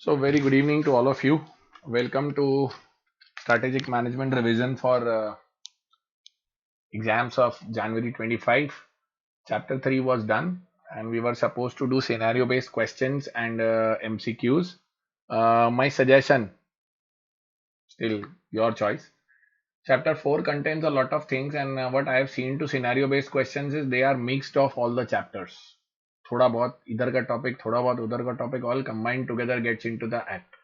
So, very good evening to all of you. Welcome to Strategic Management Revision for exams of January 25. Chapter 3 was done, and we were supposed to do scenario based questions and MCQs. My suggestion, still your choice. Chapter 4 contains a lot of things, and what I have seen to scenario based questions is they are mixed of all the chapters. थोड़ा बहुत इधर का topic थोड़ा बहुत उधर का topic all combined together gets into the act.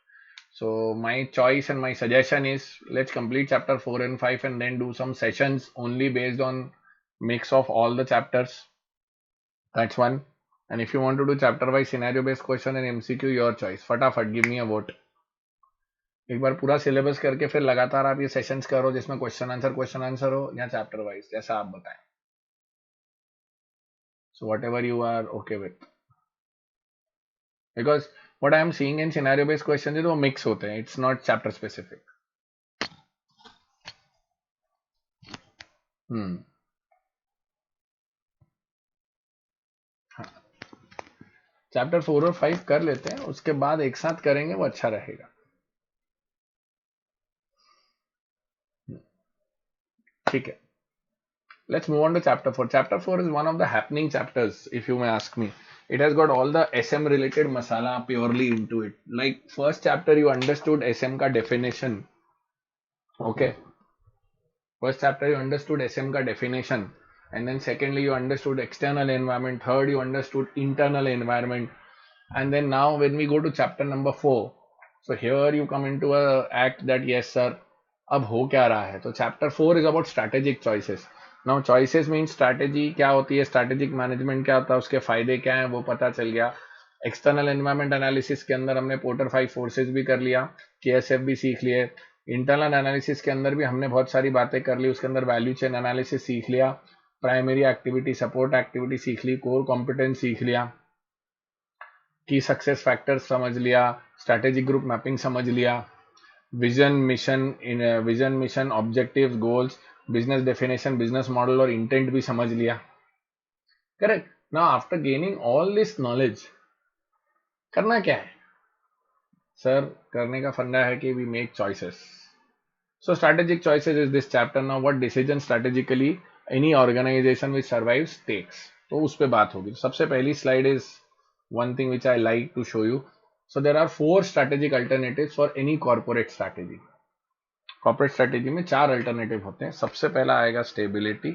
So my choice and my suggestion is let's complete chapter 4 and 5 and then do some sessions only based on mix of all the chapters. That's one. And if you want to do chapter wise scenario based question and MCQ, your choice. फटाफट give me a vote. एक बार पूरा syllabus करके फिर लगातार आप ये sessions करो जिसमें क्वेश्चन आंसर हो या चैप्टर वाइज जैसा आप बताएं. So whatever you are okay with. Because what I am seeing in scenario based questions is वो mix होते हैं. It's not chapter specific. Chapter 4 और 5 कर लेते हैं, उसके बाद एक साथ करेंगे, वो अच्छा रहेगा. ठीक है. Let's move on to chapter 4. Chapter 4 is one of the happening chapters, if you may ask me. It has got all the SM related masala purely into it. Like first chapter you understood SM ka definition. Okay. First chapter you understood SM ka definition. And then secondly you understood external environment. Third you understood internal environment. And then now when we go to chapter number 4, so here you come into a act that yes sir, अब हो क्या रहा है. तो chapter 4 is about strategic choices. Now choices means strategy क्या होती है, strategic management क्या होता है, उसके फायदे क्या हैं वो पता चल गया. एक्सटर्नल एनवायरमेंट एनालिसिस के अंदर हमने पोर्टर 5 फोर्सेस भी कर लिया, KSF भी सीख लिए. इंटरनल एनालिसिस के अंदर भी हमने बहुत सारी बातें कर ली, उसके अंदर वैल्यू चेन एनालिसिस सीख लिया, प्राइमरी एक्टिविटी सपोर्ट एक्टिविटी सीख ली, कोर कॉम्पिटेंस सीख लिया, की सक्सेस फैक्टर्स समझ लिया, स्ट्रैटेजिक ग्रुप मैपिंग समझ लिया, vision mission objectives goals, business definition, business model और इंटेंट भी समझ लिया. Correct. Now after gaining all this knowledge करना क्या है सर? करने का फंडा है कि we make choices. So strategic choices is this chapter. Now what decision strategically any organization which survives takes, तो उस पर बात होगी. सबसे पहली slide is one thing which I like to show you. So there are 4 strategic alternatives for any corporate strategy. Corporate strategy में 4 alternative होते हैं. सबसे पहला आएगा stability,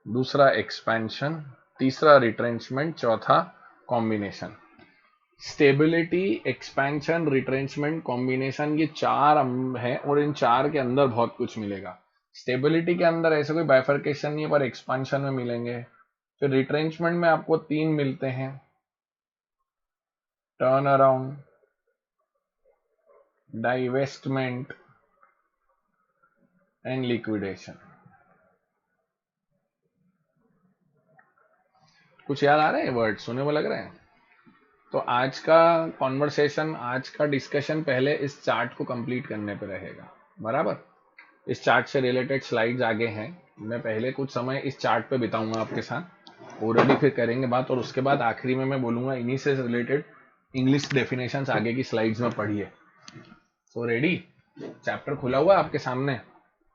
दूसरा expansion, तीसरा retrenchment, चौथा combination. Stability, expansion, retrenchment, combination ये 4 हैं और इन 4 के अंदर बहुत कुछ मिलेगा. Stability के अंदर ऐसे कोई bifurcation नहीं है, पर expansion में मिलेंगे. फिर retrenchment में आपको 3 मिलते हैं, turn around, divestment and liquidation. कुछ याद आ रहे हैं वर्ड, सुने में लग रहे हैं? तो आज का कॉन्वर्सेशन, आज का डिस्कशन पहले इस चार्ट को कंप्लीट करने पे रहेगा. बराबर. इस चार्ट से रिलेटेड स्लाइड्स आगे हैं, मैं पहले कुछ समय इस चार्ट पे बिताऊंगा आपके साथ, ऑलरेडी फिर करेंगे बात, और उसके बाद आखिरी में मैं बोलूंगा इन्हीं से रिलेटेड इंग्लिश डेफिनेशंस आगे की स्लाइड्स में पढ़िए. So ready? चैप्टर खुला हुआ आपके सामने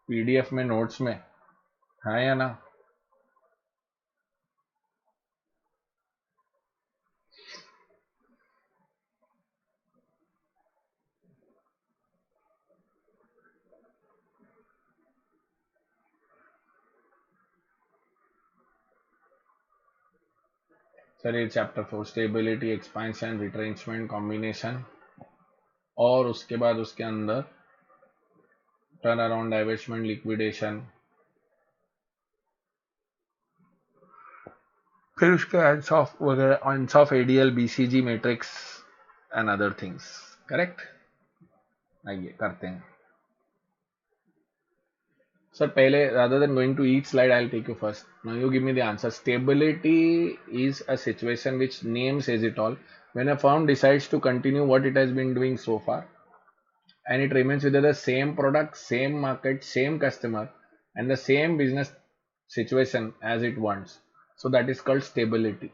पीडीएफ में, नोट्स में, हाँ या ना? चलिए chapter 4 stability, expansion, retrenchment, combination, और उसके बाद उसके अंदर टर्न अराउंड, डाइवेस्टमेंट, लिक्विडेशन, फिर उसके answer of ADL, BCG matrix and other things. Correct. आइए करते हैं सर. पहले rather than going to each slide, I'll take you first. Now you give me the answer. Stability is a situation which name says it all. When a firm decides to continue what it has been doing so far and it remains with the same product, same market, same customer and the same business situation as it wants. So that is called stability.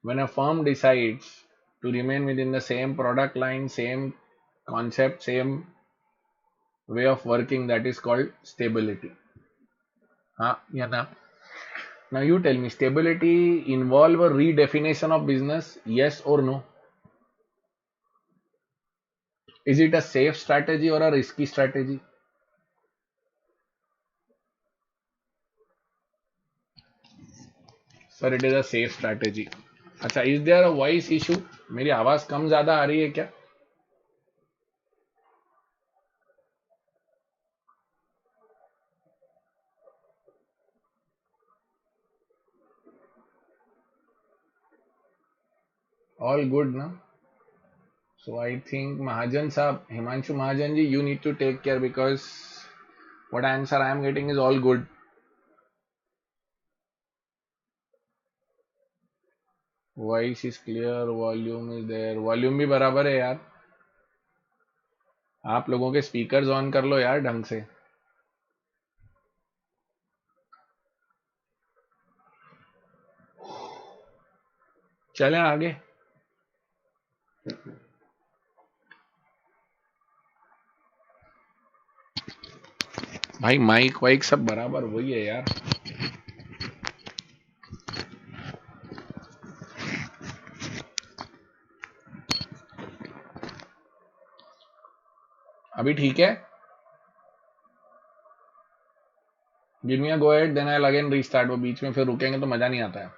When a firm decides to remain within the same product line, same concept, same way of working. That is called stability. Yeah, now you tell me, stability involve a redefinition of business? Yes or no? Is it a safe strategy or a risky strategy? Sir, it is a safe strategy. अच्छा, is there a voice issue? मेरी आवाज कम ज्यादा आ रही है क्या? All good ना? So I think Mahajan sahab, Himanshu Mahajan ji, you need to take care because what answer I am getting is all good. Voice is clear, volume is there. Volume भी बराबर है यार. आप लोगों के speakers on कर लो यार ढंग से. चलें आगे. भाई माइक वाइक सब बराबर वही है यार. अभी ठीक है. Give me a go ahead then I will again restart. वो बीच में फिर रुकेंगे तो मजा नहीं आता है.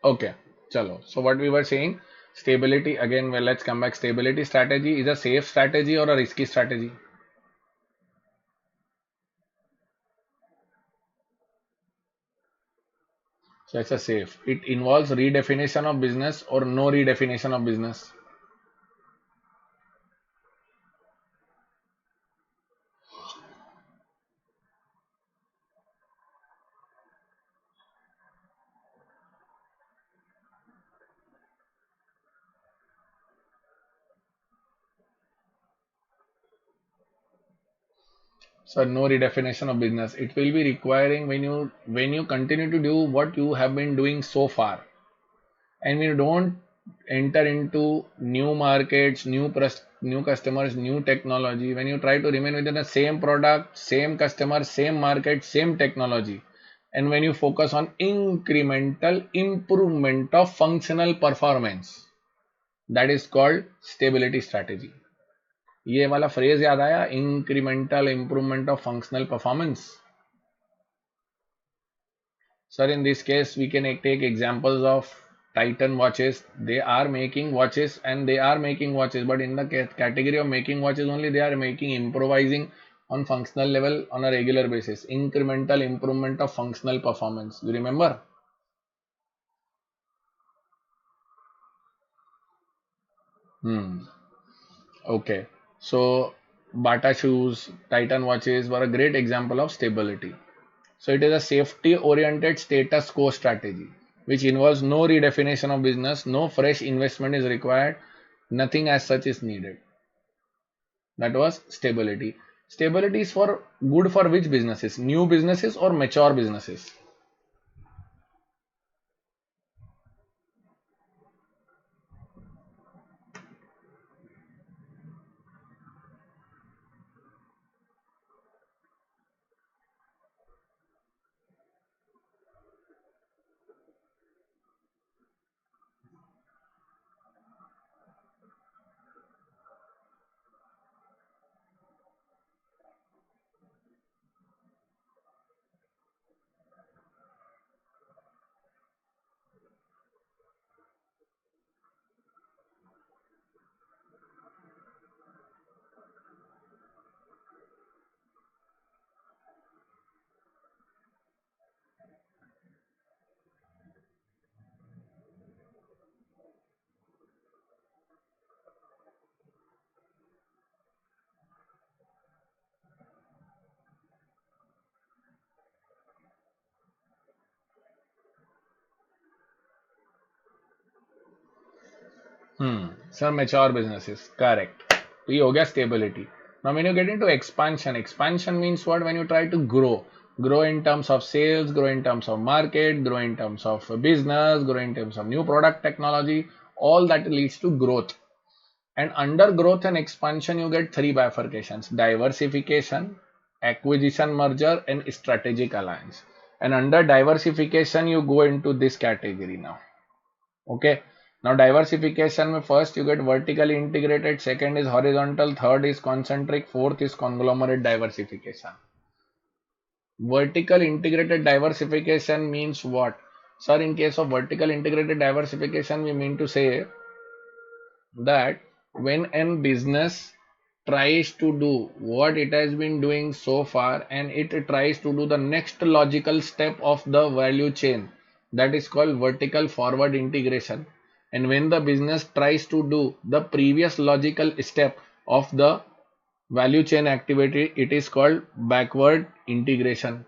Okay, chalo. So what we were saying, stability again. Well, let's come back. Stability strategy is a safe strategy or a risky strategy? So it's a safe. It involves redefinition of business or no redefinition of business. So no redefinition of business. It will be requiring when you continue to do what you have been doing so far, and when you don't enter into new markets, new customers, new technology. When you try to remain within the same product, same customer, same market, same technology, and when you focus on incremental improvement of functional performance, that is called stability strategy. ये वाला phrase याद आया? Incremental improvement of functional performance. Sir, in this case, we can take examples of Titan watches. They are making watches and they are making watches, but in the category of making watches only, they are making improvising on functional level on a regular basis. Incremental improvement of functional performance. You remember? Hmm. Okay. So, Bata shoes, Titan watches were a great example of stability. So it is a safety oriented status quo strategy, which involves no redefinition of business, no fresh investment is required, nothing as such is needed. That was stability. Stability is for good for which businesses? New businesses or mature businesses? Some mature businesses. Correct. तो ये हो गया stability. Now when you get into expansion, expansion means what? When you try to grow. Grow in terms of sales, grow in terms of market, grow in terms of business, grow in terms of new product technology. All that leads to growth. And under growth and expansion, you get three bifurcations: diversification, acquisition, merger, and strategic alliance. And under diversification, you go into this category now. Okay. Now diversification में first you get vertically integrated, second is horizontal, third is concentric, fourth is conglomerate diversification. Vertical integrated diversification means what? Sir, in case of vertical integrated diversification, we mean to say that when a business tries to do what it has been doing so far and it tries to do the next logical step of the value chain, that is called vertical forward integration. And when the business tries to do the previous logical step of the value chain activity, it is called backward integration.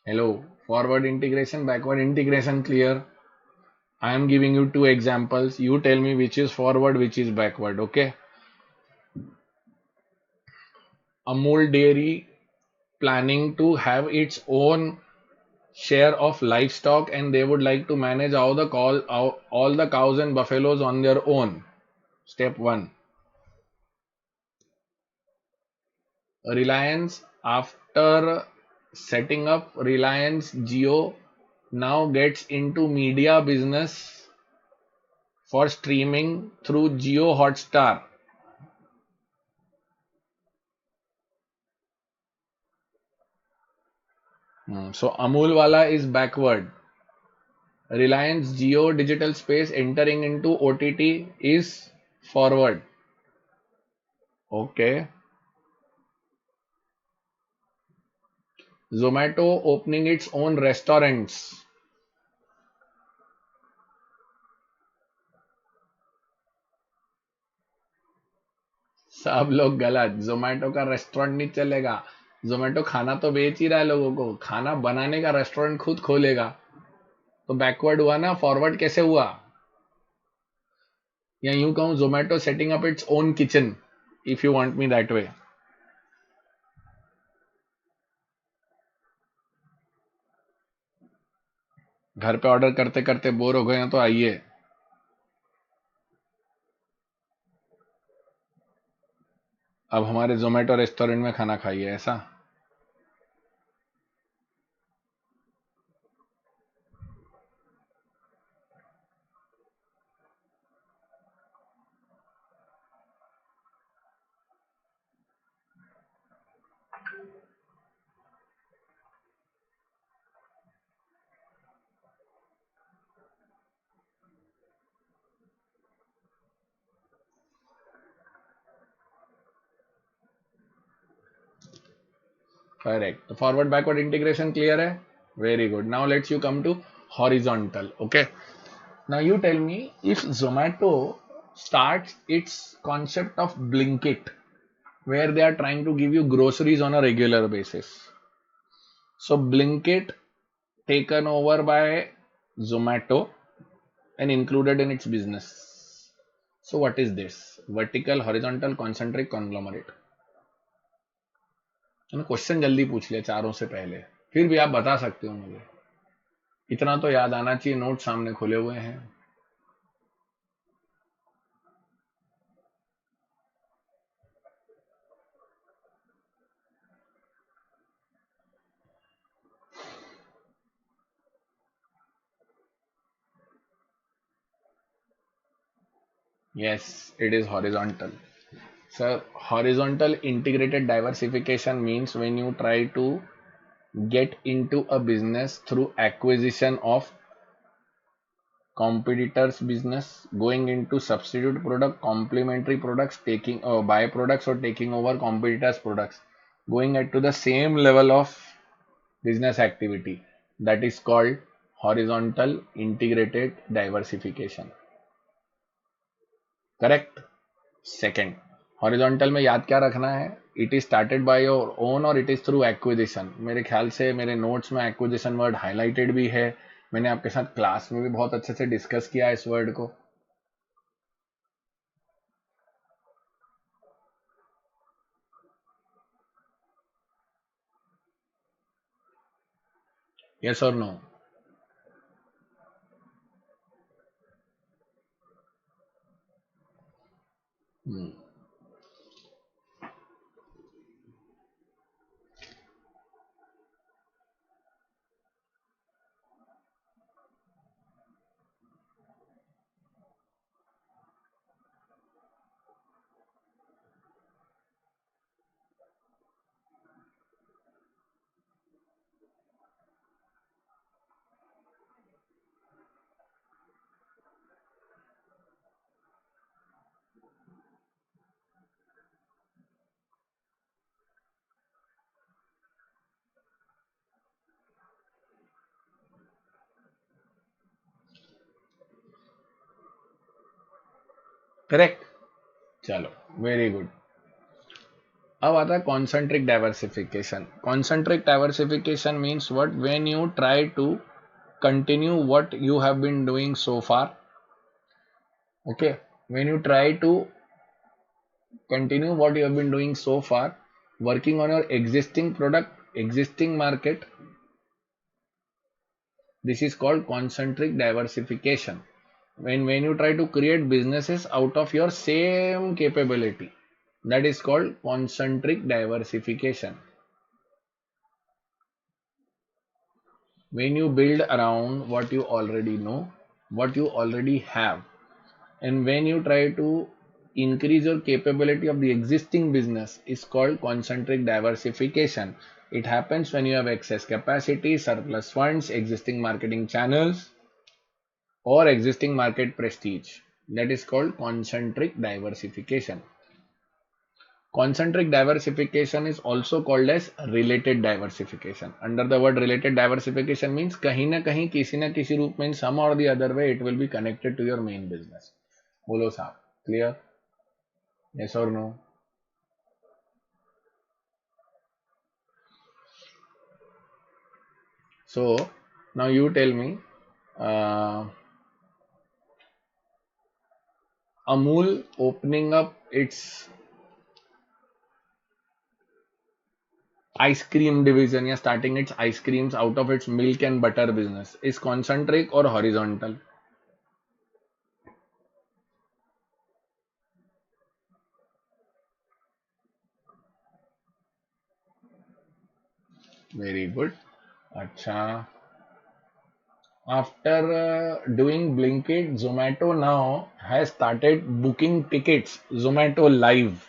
Hello, forward integration, backward integration, clear? I am giving you two examples. You tell me which is forward, which is backward. Okay. Amul Dairy planning to have its own share of livestock and they would like to manage all the cows and buffaloes on their own. Step 1. Reliance, after setting up Reliance Jio, now gets into media business for streaming through Jio Hotstar. So Amul wala is backward. Reliance Jio digital space entering into OTT is forward. Okay. Zomato opening its own restaurants. सब लोग गलत. जोमेटो का restaurant नहीं चलेगा. जोमेटो खाना तो बेच ही रहा है लोगों को, खाना बनाने का रेस्टोरेंट खुद खोलेगा. तो बैकवर्ड हुआ ना, फॉरवर्ड कैसे हुआ? या यूं कहूं, Zomato setting up its own kitchen, if you want me that way. घर पे ऑर्डर करते करते बोर हो गए हैं तो आइए. अब हमारे जोमेटो रेस्टोरेंट में खाना खाइए, ऐसा. Correct. The forward backward integration clear hai? Very good. Now let's you come to horizontal. Okay. Now you tell me, if Zomato starts its concept of Blinkit, where they are trying to give you groceries on a regular basis. So Blinkit taken over by Zomato and included in its business. So what is this? Vertical, horizontal, concentric, conglomerate. मैंने question जल्दी पूछ लिया चारों से पहले, फिर भी आप बता सकते हो मुझे. इतना तो याद आना चाहिए, नोट सामने खुले हुए हैं. Yes, it is horizontal. So horizontal integrated diversification means when you try to get into a business through acquisition of competitors business, going into substitute product, complementary products, taking byproducts or taking over competitors products, going at to the same level of business activity, that is called horizontal integrated diversification. Correct. Second, horizontal में याद क्या रखना है? It is started by your own और it is through acquisition. मेरे ख्याल से मेरे नोट्स में एक्विजिशन वर्ड हाईलाइटेड भी है. मैंने आपके साथ क्लास में भी बहुत अच्छे से डिस्कस किया इस वर्ड को. Yes or no? Hmm. Correct. चलो, very good. अब आता है concentric diversification. Concentric diversification means what? When you try to continue what you have been doing so far. Okay. When you try to continue what you have been doing so far, working on your existing product, existing market, this is called concentric diversification. When you try to create businesses out of your same capability, that is called concentric diversification. When you build around what you already know, what you already have, and when you try to increase your capability of the existing business, is called concentric diversification. It happens when you have excess capacity, surplus funds, existing marketing channels, or existing market prestige. That is called concentric diversification. Concentric diversification is also called as related diversification. Under the word related diversification means कहीं ना कहीं किसी ना किसी रूप में, in some or the other way, it will be connected to your main business. बोलो साहब, clear? Yes or no? So now you tell me, uh, Amul opening up its ice cream division, या starting its ice creams out of its milk and butter business, is concentric or horizontal? Very good. Acha. After doing Blinkit, Zomato now has started booking tickets. Zomato live.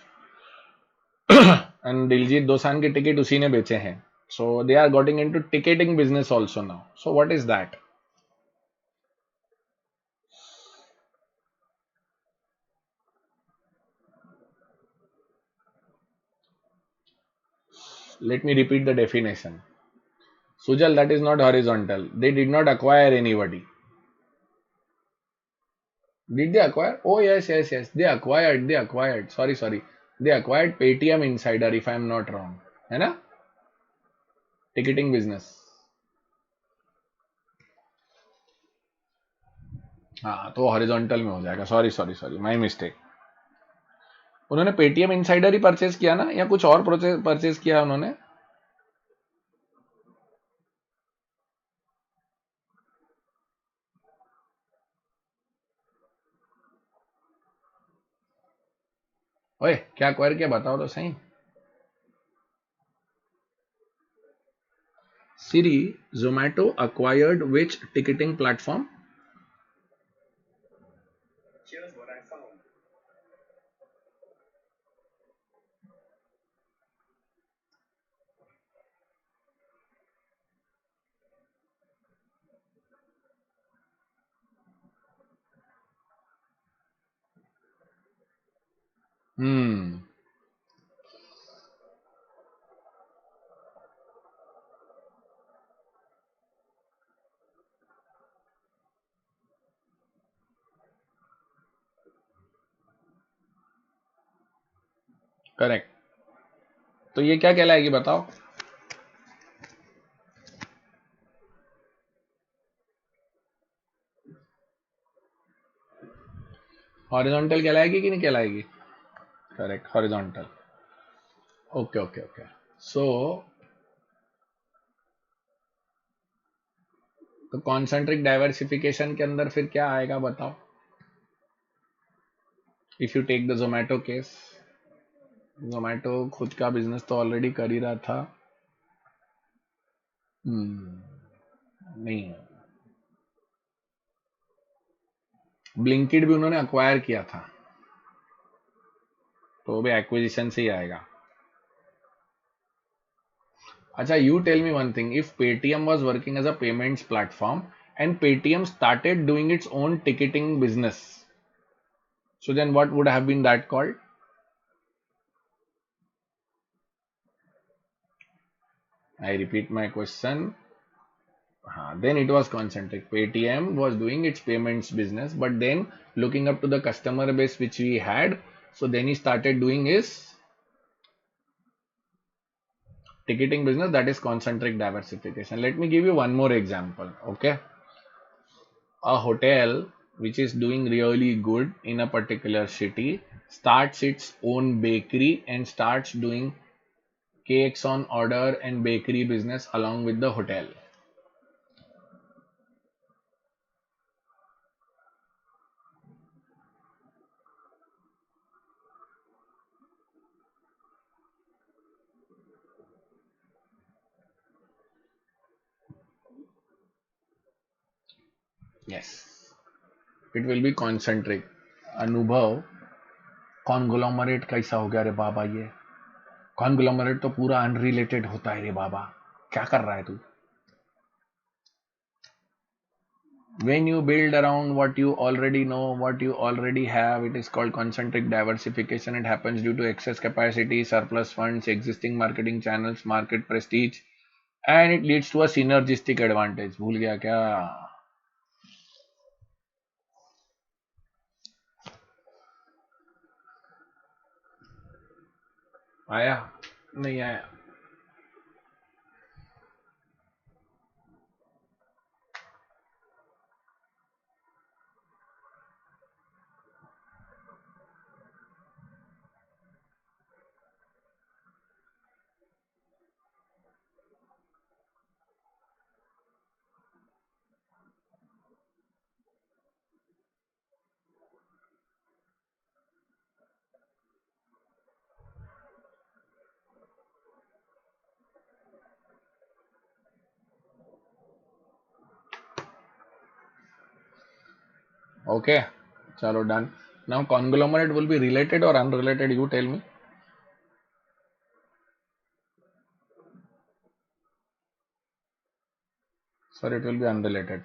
And Diljit Dosan के ticket उसी ने बेचे हैं. So they are getting into ticketing business also now. So what is that? Let me repeat the definition. Sujal, that is not horizontal. They did not acquire anybody. Did they acquire? Oh yes, yes, yes. They acquired. They acquired. Sorry, sorry. They acquired Paytm Insider, if I am not wrong. है ना? Ticketing business. हाँ तो horizontal में हो जाएगा. Sorry sorry sorry, my mistake. उन्होंने Paytm insider ही purchase किया ना, या कुछ और परचेज किया उन्होंने? ओए क्या क्वायर किया, बताओ तो सही. Siri, Zomato acquired which ticketing platform? Hmm. Correct. तो ये क्या कहलाएगी बताओ? हॉरिजॉन्टल कहलाएगी कि नहीं कहलाएगी? Correct, horizontal. Okay okay okay. So तो कॉन्सेंट्रिक डाइवर्सिफिकेशन के अंदर फिर क्या आएगा बताओ. If you take the Zomato case, Zomato खुद का बिजनेस तो ऑलरेडी कर ही रहा था. नहीं, ब्लिंकिट भी उन्होंने अक्वायर किया था, तो वो भी एक्विजिशन से ही आएगा. अच्छा, you tell me one thing. If Paytm was working as a payments platform and Paytm started doing its own ticketing business, so then what would have been that called? I repeat my question. Then it was concentric. Paytm was doing its payments business, but then looking up to the customer base which we had, so then he started doing his ticketing business. That is concentric diversification. Let me give you one more example. Okay. A hotel which is doing really good in a particular city starts its own bakery and starts doing cakes on order and bakery business along with the hotel. Yes, it will be concentric. अनुभव conglomerate कैसा हो गया रे बाबा? ये conglomerate तो पूरा unrelated होता है रे बाबा. क्या कर रहा है तू? When you build around what you already know, what you already have, it is called concentric diversification. It happens due to excess capacity, surplus funds, existing marketing channels, market prestige, and it leads to a synergistic advantage. भूल गया क्या? आया नहीं आया? Okay, chalo done. Now conglomerate will be related or unrelated? You tell me. Sir, it will be unrelated.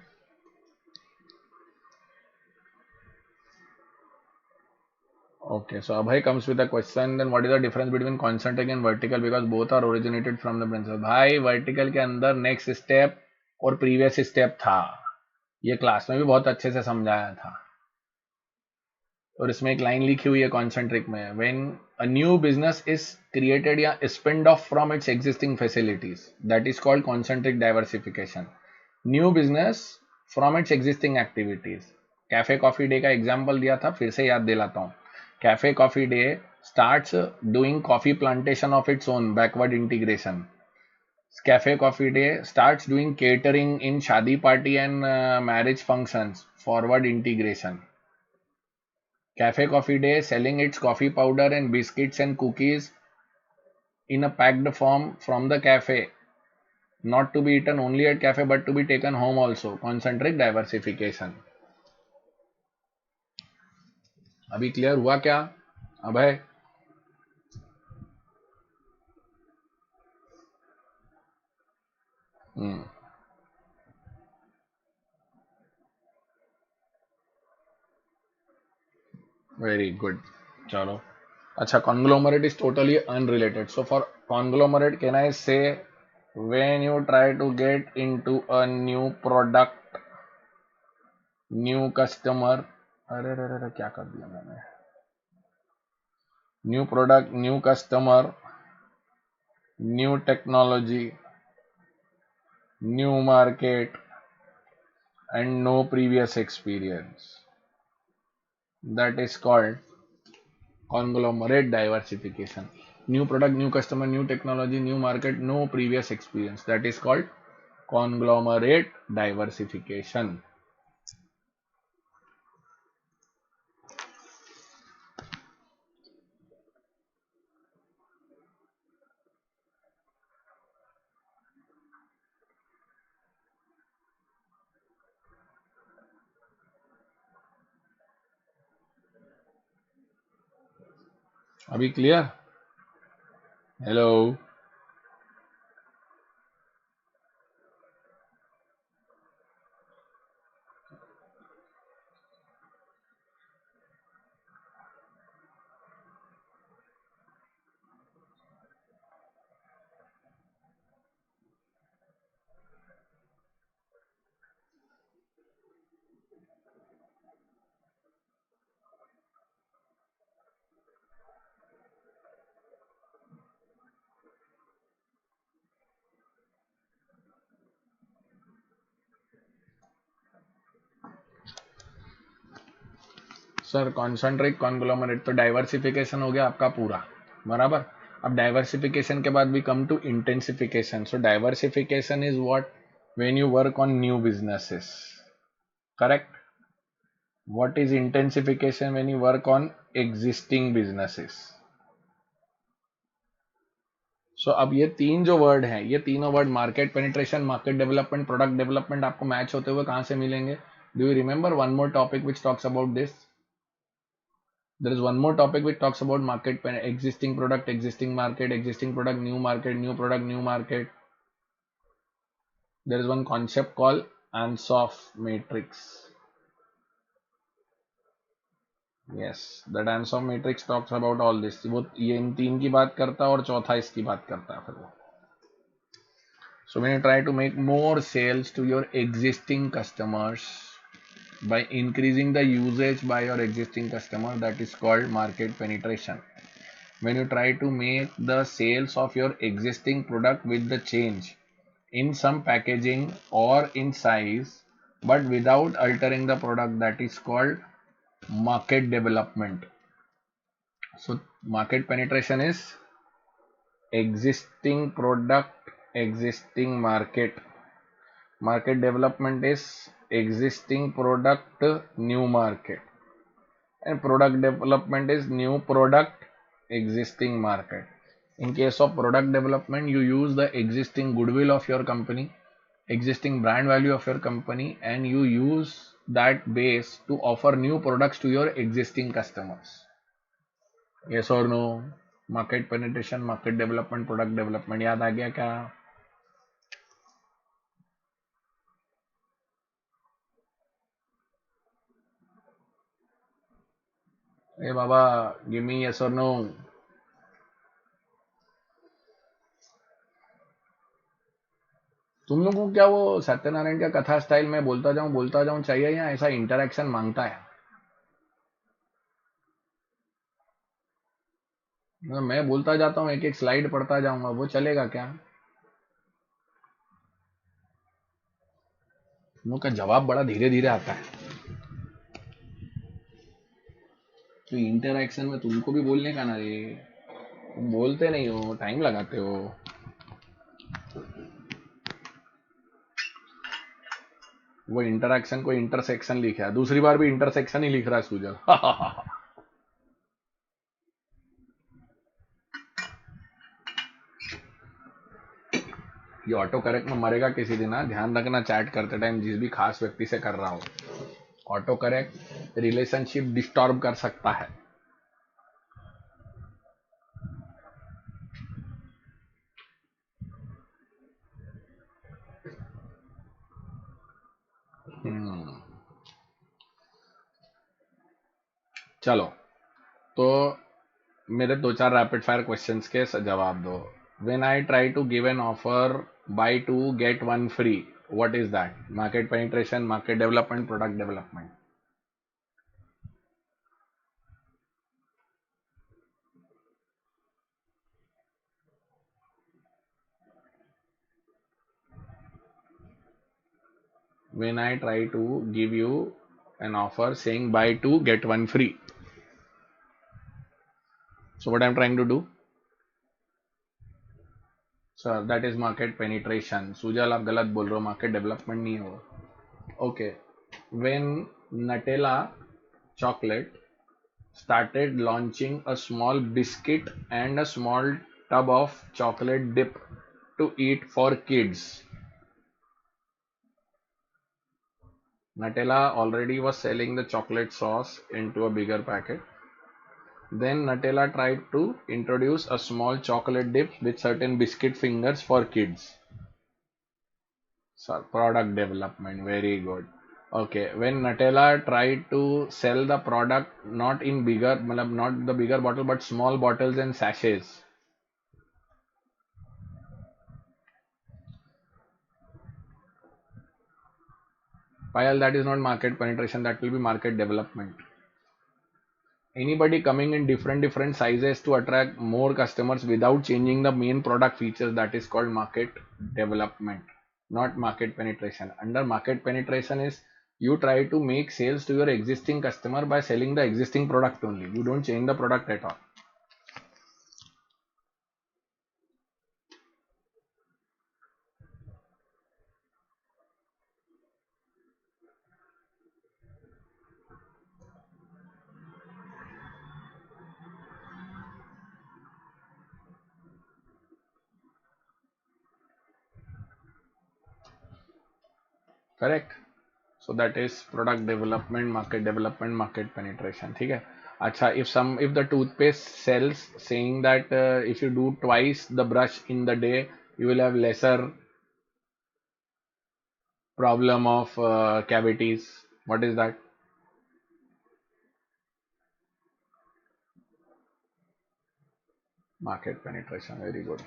Okay, so Abhay comes with a question. Then what is the difference between concentric and vertical? Because both are originated from the principle. भाई vertical के अंदर next step और previous step था. ये class में भी बहुत अच्छे से समझाया था. और इसमें एक लाइन लिखी हुई है कॉन्सेंट्रिक में, when a new business is created या spin off from its existing facilities, that is called concentric diversification. New business from its existing activities. Cafe Coffee Day का एग्जाम्पल दिया था, फिर से याद दिलाता हूँ. Cafe Coffee Day starts doing coffee plantation of its own, backward integration. Cafe Coffee Day starts doing catering in shadi party and marriage functions, forward integration. Cafe Coffee Day selling its coffee powder and biscuits and cookies in a packed form from the cafe, not to be eaten only at cafe but to be taken home also. Concentric diversification. अभी clear हुआ क्या अभय? Very good. चलो अच्छा, conglomerate is totally unrelated. So for conglomerate, can I say when you try to get into a new product, new customer, अरे अरे अरे क्या कर दिया मैंने? New product, new customer, new technology, new market, and no previous experience. That is called conglomerate diversification. New product, new customer, new technology, new market, no previous experience. That is called conglomerate diversification. अभी clear? Hello, sir concentric conglomerate तो diversification हो गया आपका पूरा, बराबर। अब diversification के बाद we come to intensification. So diversification is what? When you work on new businesses, correct? What is intensification? When you work on existing businesses. So अब ये तीन जो वर्ड हैं, ये तीनों word market penetration, market development, product development, आपको match होते हुए कहां से मिलेंगे? Do you remember one more topic which talks about this? There is one more topic which talks about market, existing product, existing market, existing product, new market, new product, new market. There is one concept called Ansoff matrix. Yes, that Ansoff matrix talks about all this. वो ये इन तीन की बात करता है और चौथा इसकी बात करता है फिर वो. So when you try to make more sales to your existing customers by increasing the usage by your existing customer, that is called market penetration. When you try to make the sales of your existing product with the change in some packaging or in size but without altering the product, that is called market development. So market penetration is existing product, existing market. Market development is existing product, new market. And product development is new product, existing market. In case of product development, you use the existing goodwill of your company, existing brand value of your company, and you use that base to offer new products to your existing customers. Yes or no? Market penetration, market development, product development. याद आ गया क्या? ए बाबा, give me yes or no. तुम लोगों को क्या वो सत्यनारायण का कथा स्टाइल में बोलता जाऊं चाहिए या ऐसा इंटरेक्शन मांगता है? मैं बोलता जाता हूँ, एक एक स्लाइड पढ़ता जाऊंगा, वो चलेगा क्या? तुम लोग का जवाब बड़ा धीरे धीरे आता है. तो इंटरेक्शन में तुमको भी बोलने का ना रे, तुम बोलते नहीं हो, टाइम लगाते हो. वो इंटरेक्शन को इंटरसेक्शन लिखा है, दूसरी बार भी इंटरसेक्शन ही लिख रहा है सुजल. ये ऑटो करेक्ट में मरेगा किसी दिन. ध्यान रखना, चैट करते टाइम जिस भी खास व्यक्ति से कर रहा हो, ऑटो करेक्ट रिलेशनशिप डिस्टर्ब कर सकता है. चलो, तो मेरे दो चार रैपिड फायर क्वेश्चंस के जवाब दो. When I try to give an offer buy 2 get 1 free, what is that? Market penetration, market development, product development. When I try to give you an offer saying buy 2 get 1 free, so what I'm trying to do? Sir that is market penetration. Sujal आप गलत बोल रहे हो, market development नहीं है वो. Okay, when Nutella chocolate started launching a small biscuit and a small tub of chocolate dip to eat for kids. Nutella already was selling the chocolate sauce into a bigger packet. Then Nutella tried to introduce a small chocolate dip with certain biscuit fingers for kids. So product development, very good. Okay, when Nutella tried to sell the product not in bigger, not the bigger bottle but small bottles and sachets. While that is not market penetration, that will be market development. Anybody coming in different sizes to attract more customers without changing the main product features, that is called market development, not market penetration. Under market penetration is you try to make sales to your existing customer by selling the existing product only. You don't change the product at all. Correct. So that is product development, market penetration. ठीक है. अच्छा, if the toothpaste sells saying that if you do twice the brush in the day, you will have lesser problem of cavities. What is that? Market penetration. Very good.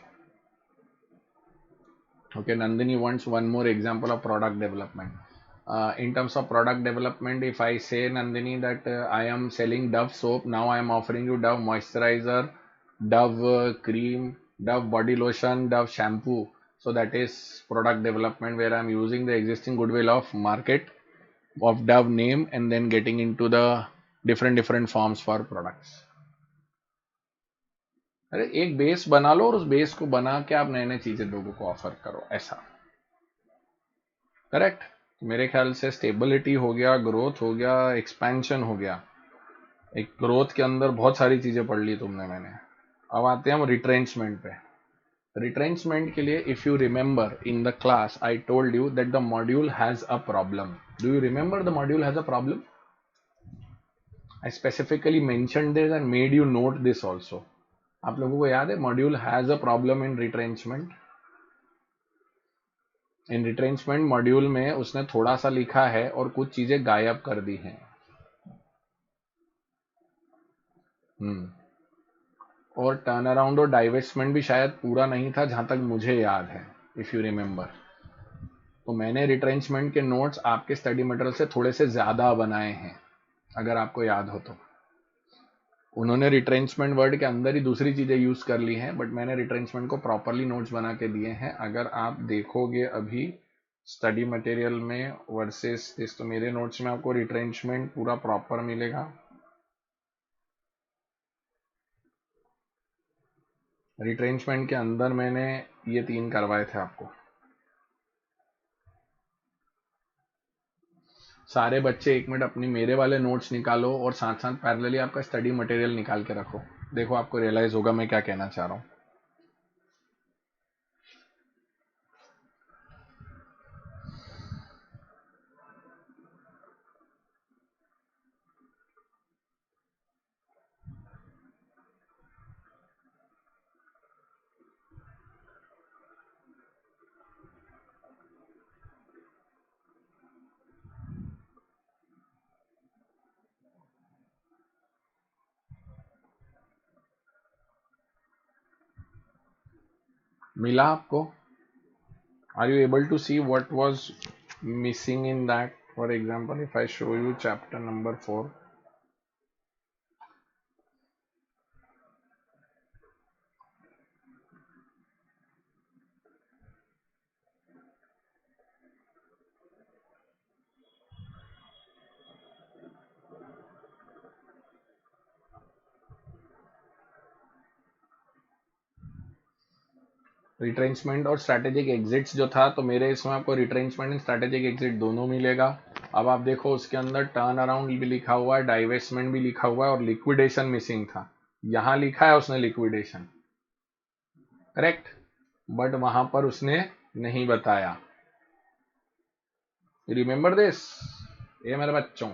Okay, Nandini wants one more example of product development. In terms of product development, if I say, Nandini, that I am selling Dove soap, now I am offering you Dove moisturizer, Dove cream, Dove body lotion, Dove shampoo. So that is product development where I am using the existing goodwill of market of Dove name and then getting into the different forms for products. अरे एक base बना लो और उस base को बना के आप नए नए चीजें लोगों को ऑफर करो, ऐसा. करेक्ट. मेरे ख्याल से स्टेबिलिटी हो गया, ग्रोथ हो गया, एक्सपेंशन हो गया. एक ग्रोथ के अंदर बहुत सारी चीजें पढ़ ली तुमने, मैंने. अब आते हैं हम रिट्रेंचमेंट पे. रिट्रेंचमेंट के लिए if you remember in the class I told you that the module has a problem. Do you remember the module has a problem? I specifically mention this and made you note this also. आप लोगों को याद है module has a problem in retrenchment? In retrenchment module में उसने थोड़ा सा लिखा है और कुछ चीजें गायब कर दी हैं. और टर्न अराउंड और डाइवेस्टमेंट भी शायद पूरा नहीं था जहां तक मुझे याद है, इफ यू रिमेंबर. तो मैंने रिट्रेंचमेंट के नोट्स आपके स्टडी मटेरियल से थोड़े से ज्यादा बनाए हैं, अगर आपको याद हो तो. उन्होंने रिट्रेंचमेंट वर्ड के अंदर ही दूसरी चीजें यूज कर ली हैं, बट मैंने रिट्रेंचमेंट को प्रॉपरली नोट्स बना के दिए हैं. अगर आप देखोगे अभी स्टडी मटेरियल में वर्सेस इस, तो मेरे नोट्स में आपको रिट्रेंचमेंट पूरा प्रॉपर मिलेगा. रिट्रेंचमेंट के अंदर मैंने ये 3 करवाए थे आपको. सारे बच्चे 1 मिनट अपनी मेरे वाले नोट्स निकालो और साथ साथ पैरेलली आपका स्टडी मटेरियल निकाल के रखो. देखो आपको रियलाइज होगा मैं क्या कहना चाह रहा हूँ. मिला आपको? Are you able to see what was missing in that? For example if I show you chapter number 4. Retrenchment और स्ट्रैटेजिक एग्जिट्स जो था, तो मेरे इसमें आपको रिट्रेंचमेंट एंड स्ट्रैटेजिक एग्जिट दोनों मिलेगा। अब आप देखो उसके अंदर टर्न अराउंड भी लिखा हुआ है, डाइवेस्टमेंट भी लिखा हुआ है और लिक्विडेशन मिसिंग था। यहां लिखा है उसने लिक्विडेशन, करेक्ट, बट वहां पर उसने नहीं बताया। रिमेंबर दिस, ये मेरे बच्चों,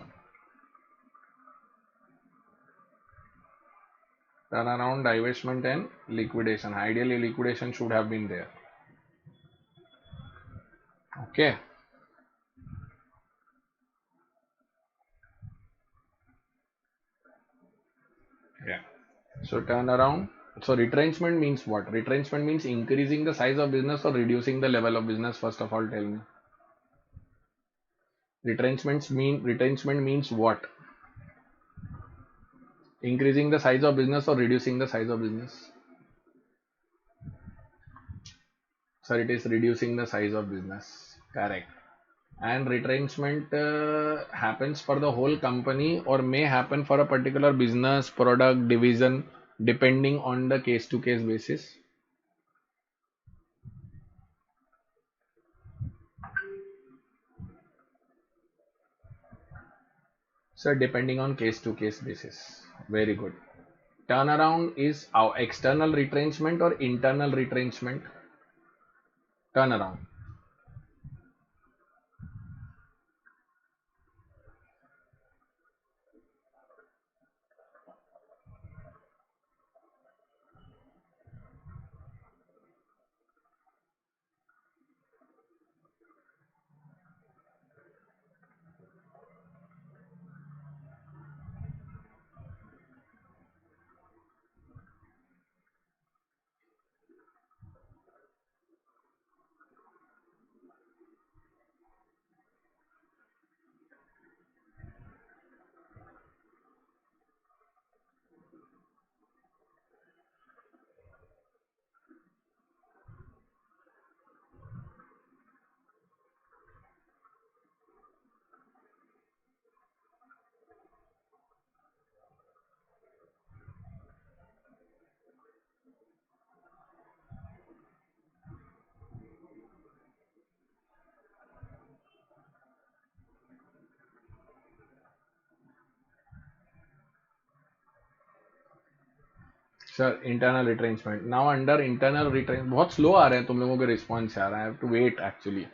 turn around, divestment and liquidation, ideally liquidation should have been there. Okay, yeah. So turnaround. So retrenchment means what? Retrenchment means increasing the size of business or reducing the level of business. First of all, tell me. Retrenchment means what? Increasing the size of business or reducing the size of business. Sir, it is reducing the size of business. Correct. And retrenchment happens for the whole company or may happen for a particular business, product, division, depending on the case to case basis. Sir, depending on case to case basis. Very good. Turnaround is our external retrenchment or internal retrenchment? Turnaround. Sir internal retrenchment, now under internal retrench, बहुत slow आ रहे हैं तुम लोगों के response यार, I have to wait actually.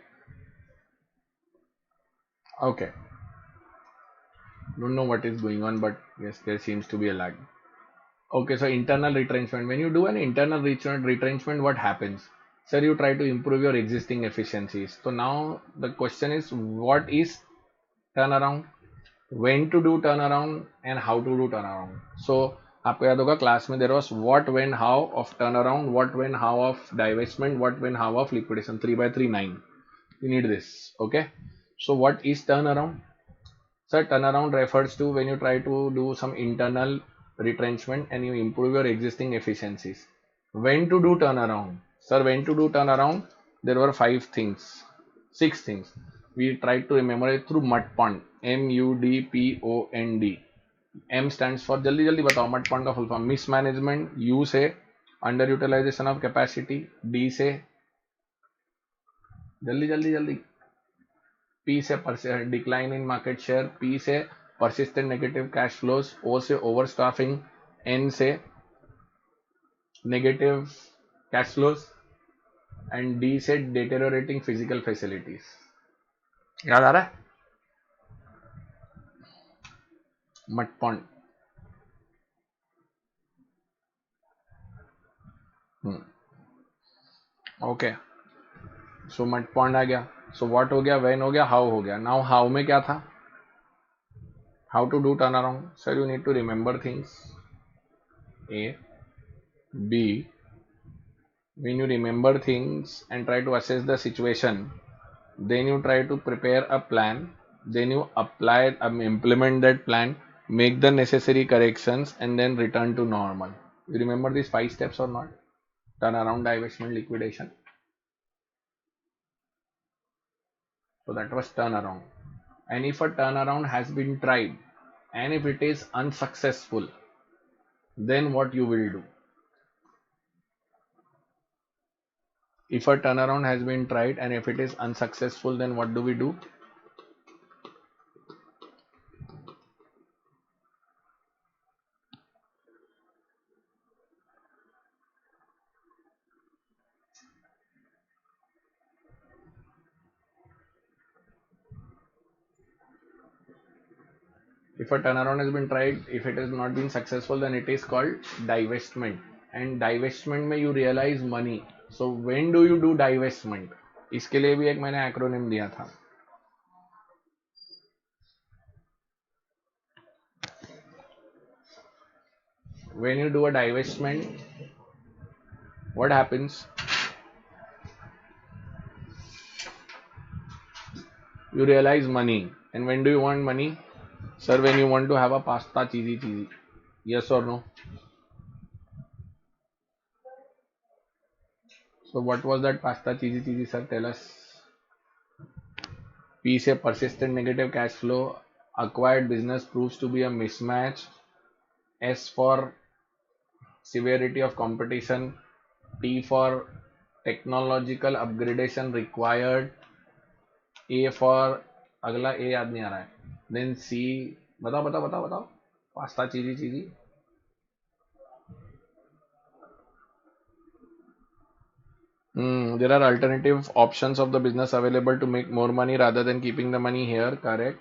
Okay, don't know what is going on, but yes, there seems to be a lag. Okay, so internal retrenchment. When you do an internal retrenchment, what happens? Sir, you try to improve your existing efficiencies. So now the question is, what is turnaround? When to do turnaround and how to do turnaround. So आपको याद होगा class में there was what, when, how of turnaround, what, when, how of divestment, what, when, how of liquidation. 3 by 3 9. You need this. Okay. So what is turnaround? Sir, turnaround refers to when you try to do some internal retrenchment and you improve your existing efficiencies. When to do turnaround? Sir, when to do turnaround? There were 5 things, 6 things. We tried to remember it through MUDPOND. MUDPOND. M stands for, जल्दी जल्दी बताओ MUDPOND का full form. Mismanagement. U से under utilization of capacity. D से जल्दी जल्दी जल्दी. P से decline in market share. P से persistent negative cash flows. O से overstaffing. N से negative cash flows and D से deteriorating physical facilities. याद आ रहा है? मटपॉन्ड. ओके, सो मटपॉन्ड आ गया. सो व्हाट हो गया, व्हेन हो गया, हाउ हो गया. नाउ हाउ में क्या था? How to do turn around. Sir, you need to remember things. A, B. When you remember things and try to assess the situation, then you try to prepare a plan, then you implement that plan, make the necessary corrections and then return to normal. You remember these 5 steps or not? Turnaround, divestment, liquidation. So that was turnaround. And if a turnaround has been tried and if it is unsuccessful, then what you will do? If a turnaround has been tried and if it is unsuccessful, then what do we do? If a turnaround has been tried, if it has not been successful, then it is called divestment. And divestment में you realize money. So when do you do divestment? इसके लिए भी एक मैंने acronym दिया था. When you do a divestment, what happens? You realize money. And when do you want money? Sir, when you want to have a pasta cheesy. Yes or no? So what was that pasta cheesy, sir? Tell us. P say persistent negative cash flow. Acquired business proves to be a mismatch. S for severity of competition. T for technological upgradation required. A for अगला A याद नहीं आ रहा है. Then C. बताओ. Pasta चीजी. There are alternative options of the business available to make more money rather than keeping the money here. Correct.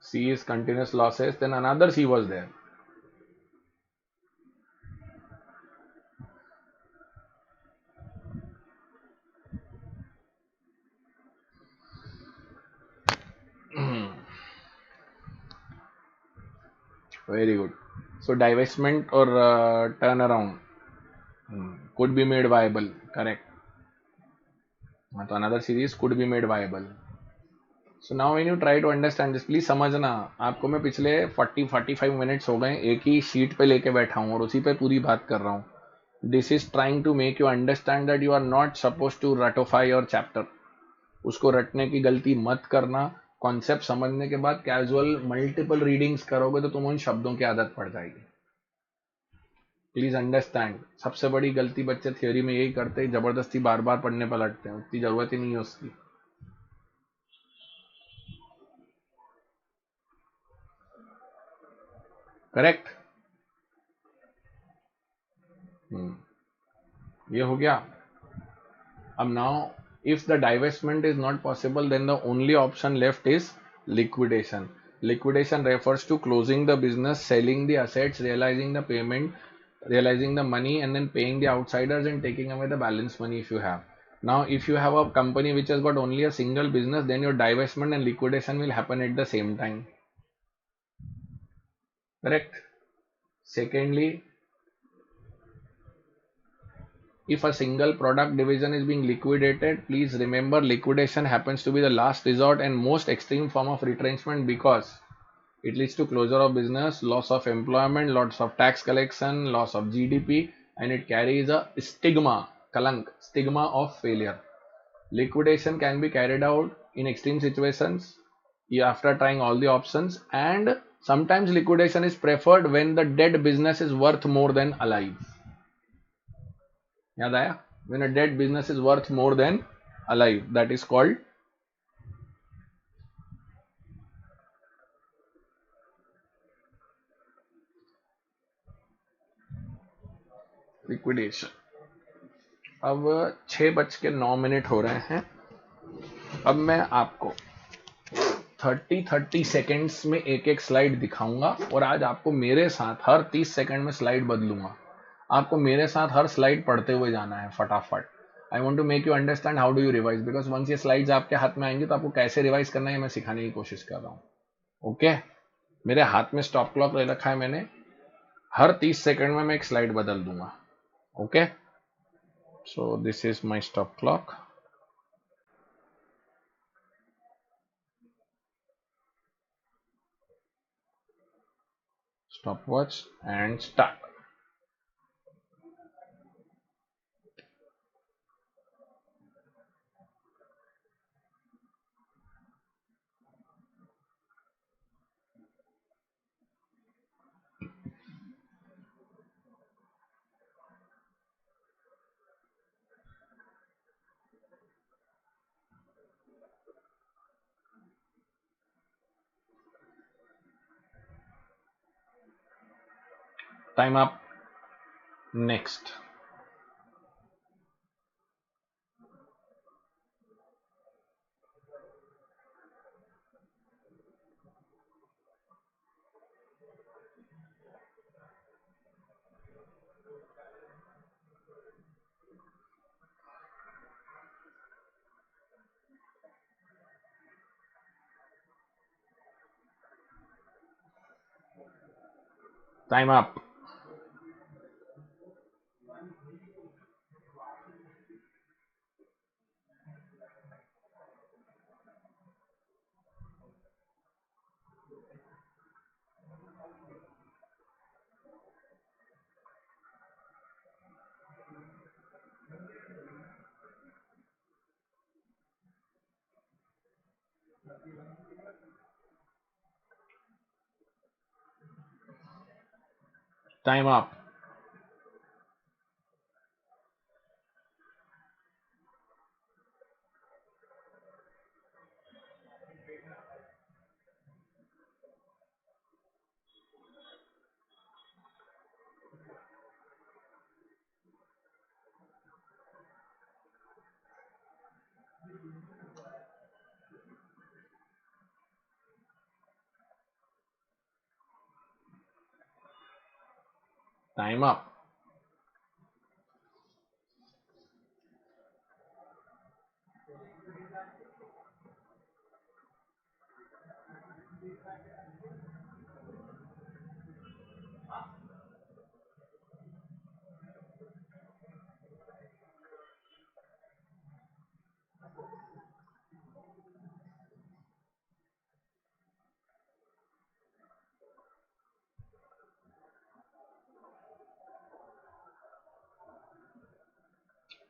C is continuous losses. Then another C was there. Very good. So divestment or turnaround could be made viable. Correct. So another series could be made viable. So now when you try to understand this, please समझना. आपको मैं पिछले 40-45 minutes हो गए एक ही sheet पे लेके बैठा हूँ और उसी पे पूरी बात कर रहा हूँ. This is trying to make you understand that you are not supposed to ratify your chapter. उसको रटने की गलती मत करना. कॉन्सेप्ट समझने के बाद कैजुअल मल्टीपल रीडिंग्स करोगे तो तुम उन शब्दों की आदत पड़ जाएगी. Please understand. सबसे बड़ी गलती बच्चे थियोरी में यही करते हैं, जबरदस्ती बार बार पढ़ने पर लटते हैं. उतनी जरूरत ही नहीं है उसकी. करेक्ट. ये हो गया. अब now if the divestment is not possible, then the only option left is liquidation. Liquidation refers to closing the business, selling the assets, realizing the payment, realizing the money, and then paying the outsiders and taking away the balance money if you have. Now, if you have a company which has got only a single business, then your divestment and liquidation will happen at the same time. Correct? Secondly, if a single product division is being liquidated, please remember liquidation happens to be the last resort and most extreme form of retrenchment because it leads to closure of business, loss of employment, loss of tax collection, loss of GDP, and it carries a stigma, kalank, stigma of failure. Liquidation can be carried out in extreme situations after trying all the options, and sometimes liquidation is preferred when the dead business is worth more than alive. याद आया? When a dead business is worth more than alive, that is called liquidation. अब 6:09 हो रहे हैं. अब मैं आपको 30 seconds में एक एक स्लाइड दिखाऊंगा और आज आपको मेरे साथ हर 30 सेकेंड में स्लाइड बदलूंगा. आपको मेरे साथ हर स्लाइड पढ़ते हुए जाना है फटाफट. I want to make you understand how do you revise, because once ये स्लाइड्स आपके हाथ में आएंगे तो आपको कैसे रिवाइज करना है मैं सिखाने की कोशिश कर रहा हूँ. ओके. मेरे हाथ में स्टॉप क्लॉक ले रखा है मैंने. हर 30 सेकेंड में मैं एक स्लाइड बदल दूंगा. Okay. So this is my stop clock. stopwatch and start. Time up. Next. Time up. Time up. Time up.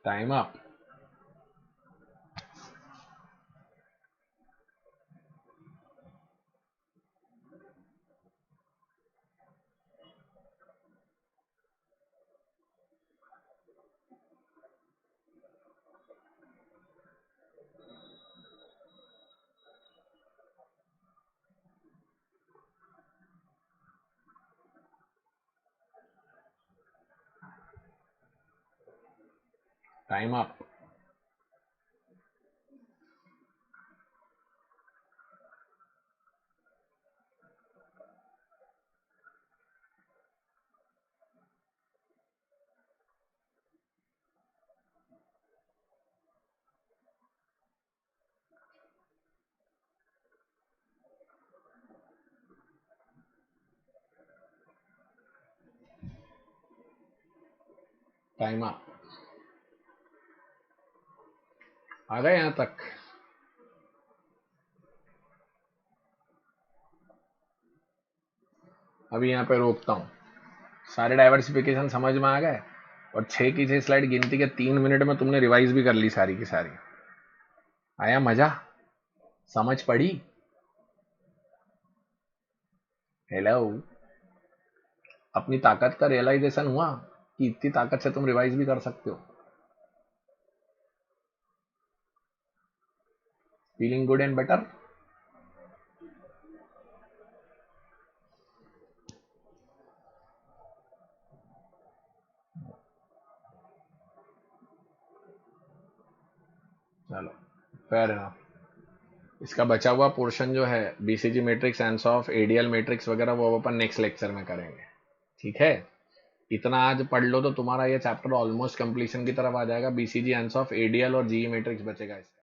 Time up. Time up. Time up. आ गए यहां तक? अभी यहाँ पे रोकता हूँ। सारे डाइवर्सिफिकेशन समझ में आ गए और 6 की 6 स्लाइड गिनती के 3 मिनट में तुमने रिवाइज भी कर ली सारी की सारी। आया मजा? समझ पड़ी? हेलो, अपनी ताकत का रियलाइजेशन हुआ कि इतनी ताकत से तुम रिवाइज भी कर सकते हो? Feeling good and better? चलो, फेयर इनफ। इसका बचा हुआ पोर्शन जो है बीसीजी मैट्रिक्स, एंसॉफ, एडीएल मैट्रिक्स वगैरह, वो अपन नेक्स्ट लेक्चर में करेंगे। ठीक है, इतना आज पढ़ लो तो तुम्हारा ये चैप्टर ऑलमोस्ट कंप्लीशन की तरफ आ जाएगा। बीसीजी, एंसॉफ, एडीएल और जीई मैट्रिक्स बचेगा इसका।